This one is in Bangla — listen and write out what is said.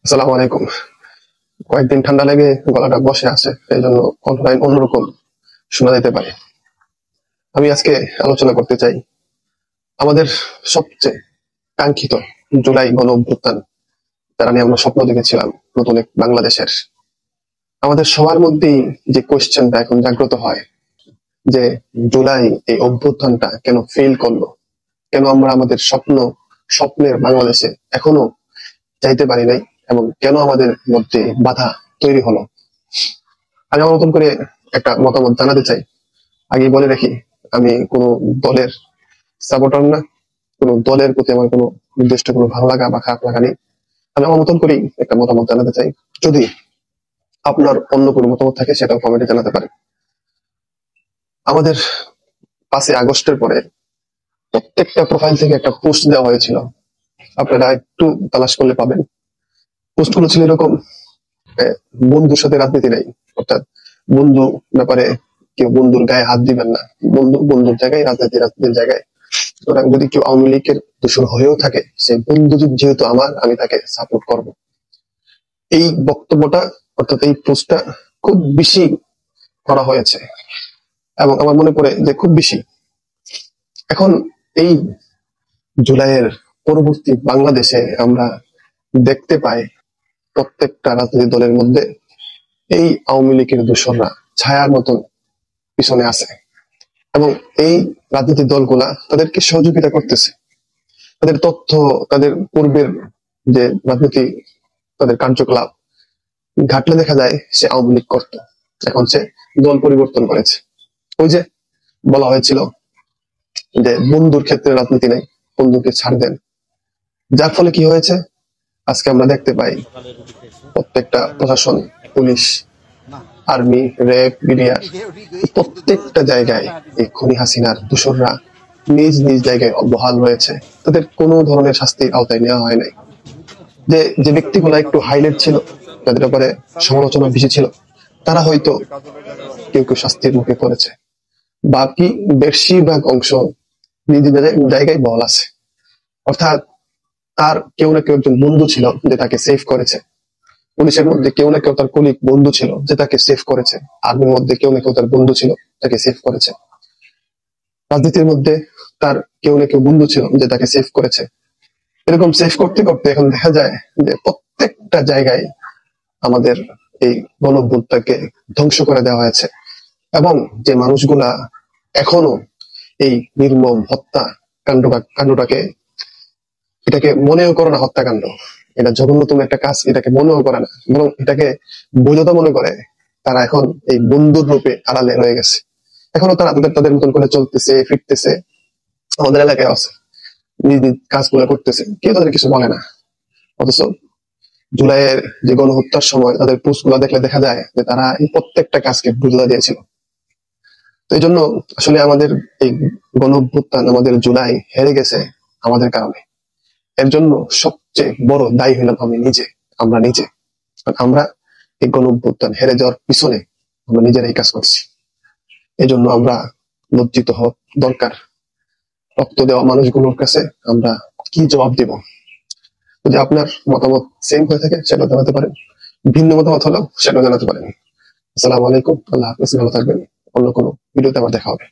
আসসালামু আলাইকুম। কয়েকদিন ঠান্ডা লেগে গলাটা বসে আছে, এই জন্য কণ্ঠটা অন্যরকম শোনা যেতে পারে। আমি আজকে আলোচনা করতে চাই আমাদের সবচেয়ে কাঙ্ক্ষিত জুলাই গণ অভ্যুত্থান, যারা নিয়ে আমরা স্বপ্ন দেখেছিলাম নতুন এক বাংলাদেশের। আমাদের সবার মধ্যেই যে কোয়েশ্চেনটা এখন জাগ্রত হয় যে জুলাই এই অভ্যুত্থানটা কেন ফেল করলো, কেন আমরা আমাদের স্বপ্নের বাংলাদেশে এখনো যাইতে পারি নাই, এবং কেন আমাদের মধ্যে বাধা তৈরি হলো। আমি আমার মতন করে একটা মতামত জানাতে চাই। আগে বলে রাখি, আমি কোনো দলের সাপোর্টার না, কোনো দলের প্রতি আমার কোনো নির্দিষ্ট কোনো ভালো লাগা বা খারাপ লাগা নেই। আমি আমার মতন করেই একটা মতামত জানাতে চাই। যদি আপনার অন্য কোনো মতামত থাকে সেটাও কমেন্টে জানাতে পারেন। আমাদের 5ই আগস্টের পরে প্রত্যেকটা প্রোফাইল থেকে একটা পোস্ট দেওয়া হয়েছিল, আপনারা একটু তালাশ করলে পাবেন। পোস্টগুলো ছিল এরকম: বন্ধুর সাথে রাজনীতি নাই, অর্থাৎ বন্ধু ব্যাপারে কেউ বন্ধুর গায়ে হাত দিবেন না, বন্ধু বন্ধুর জায়গায়, রাজনীতি রাজনীতির জায়গায়। সুতরাং যদি কেউ আওয়ামী লীগের দোষর হয়েও থাকে, সে বন্ধু যেহেতু আমার, আমি তাকে সাপোর্ট করব। এই বক্তব্যটা, অর্থাৎ এই পোস্টটা খুব বেশি করা হয়েছে এবং আমার মনে পড়ে যে খুব বেশি। এখন এই জুলাইয়ের পরবর্তী বাংলাদেশে আমরা দেখতে পাই প্রত্যেকটা রাজনৈতিক দলের মধ্যে এই আওয়ামী লীগের দোসররা ছায়ার মতন পিছনে আছে, এবং এই রাজনৈতিক দলগুলা তাদেরকে সহযোগিতা করতেছে। তাদের তথ্য, তাদের পূর্বের যে রাজনীতি, তাদের কার্যকলাপ ঘাটলে দেখা যায় সে আওয়ামী লীগ করতো, এখন সে দল পরিবর্তন করেছে। ওই যে বলা হয়েছিল যে বন্ধুর ক্ষেত্রে রাজনীতি নেই, বন্ধুকে ছাড় দেন। যার ফলে কি হয়েছে, আজকে আমরা দেখতে পাই প্রত্যেকটা প্রশাসন, পুলিশ, আর্মি, র্যাব, বিডিআর, প্রত্যেকটা জায়গায় এই খুনি হাসিনার দোসররা নিজ নিজ জায়গায় বহাল রয়েছে। তাদের কোনো ধরনের শাস্তির আওতায় নেওয়া হয় নাই। যে যে ব্যক্তিগুলো একটু হাইলাইট ছিল, যাদের ব্যাপারে সমালোচনা বেশি ছিল, তারা হয়তো কেউ কেউ শাস্তির মুখে পড়েছে। বাকি বেশিরভাগ অংশ নিজ জায়গায় বহাল আছে। অর্থাৎ তার কেউ না কেউ একজন বন্ধু ছিল যে তাকে সেভ করেছে। পুলিশের মধ্যে কেউ না কেউ তার কলিগ বন্ধু ছিল যে তাকে সেভ করেছে। আর্মির মধ্যে কেউ না কেউ তার বন্ধু ছিল তাকে সেভ করেছে। রাজনীতির মধ্যে তার কেউ না কেউ বন্ধু ছিল যে তাকে সেভ করেছে। এরকম সেভ করতে করতে এখন দেখা যায় যে প্রত্যেকটা জায়গায় আমাদের এই গণঅভ্যুত্থানকে ধ্বংস করে দেওয়া হয়েছে, এবং যে মানুষগুলা এখনো এই নির্মম হত্যা কাণ্ডটাকে এটাকে মনেও করে না হত্যাকাণ্ড, এটা জঘন্যতম একটা কাজ, এটাকে মনেও করে না, বরং এটাকে বৈধতা মনে করে। তারা এখন এই বন্ধুর রূপে আড়ালে রয়ে গেছে। এখনো তারা তাদের মতন করে চলতেছে, ফিরতেছে, আমাদের এলাকায় আছে, নিজ নিজ কাজগুলো করতেছে, কেউ তাদের কিছু বলে না। অথচ জুলাইয়ের যে গণহত্যার সময় তাদের পোস্ট গুলা দেখলে দেখা যায় যে তারা এই প্রত্যেকটা কাজকে বৈধতা দিয়েছিল। তো এই জন্য আসলে আমাদের এই গণঅভ্যুত্থান, আমাদের জুলাই হেরে গেছে আমাদের কারণে। এর জন্য সবচেয়ে বড় দায়ী হইলাম আমরা নিজে। আমরা এই গণঅভ্যুত্থান হেরে যাওয়ার পিছনে আমরা নিজেরাই কাজ করছি। এই জন্য আমরা লজ্জিত হওয়া দরকার। রক্ত দেওয়া মানুষগুলোর কাছে আমরা কি জবাব দেব? যদি আপনার মতামত সেম হয়ে থাকে সেটা জানাতে পারেন, ভিন্ন মতামত হলেও সেটা জানাতে পারেন। আসসালামু আলাইকুম, আল্লাহ হাফেজ, ভালো থাকবেন। অন্য কোনো ভিডিওতে আবার দেখা হবে।